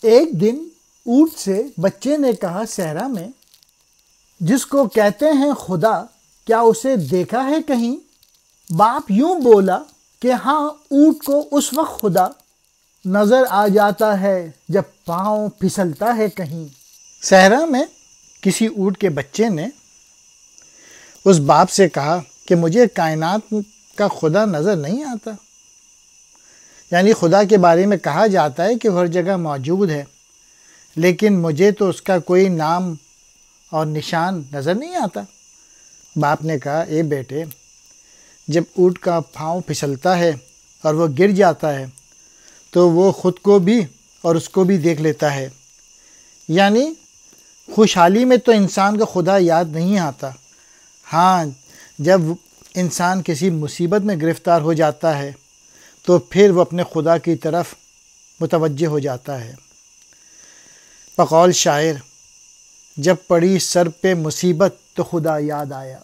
ایک دن اونٹ سے بچے نے کہا، صحرا میں جس کو کہتے ہیں خدا، کیا اسے دیکھا ہے کہیں؟ باپ یوں بولا کہ ہاں، اونٹ کو اس وقت خدا نظر آ جاتا ہے جب پاؤں پھسلتا ہے کہیں۔ صحرا میں کسی اونٹ کے بچے نے اس باپ سے کہا کہ مجھے کائنات کا خدا نظر نہیں آتا، یعنی خدا کے بارے میں کہا جاتا ہے کہ وہ ہر جگہ موجود ہے، لیکن مجھے تو اس کا کوئی نام اور نشان نظر نہیں آتا۔ باپ نے کہا، اے بیٹے، جب اونٹ کا پاؤں پھسلتا ہے اور وہ گر جاتا ہے تو وہ خود کو بھی اور اس کو بھی دیکھ لیتا ہے، یعنی خوشحالی میں تو انسان کو خدا یاد نہیں آتا، ہاں جب انسان کسی مصیبت میں گرفتار ہو جاتا ہے تو پھر وہ اپنے خدا کی طرف متوجہ ہو جاتا ہے۔ بقول شاعر، جب پڑی سر پہ مصیبت تو خدا یاد آیا۔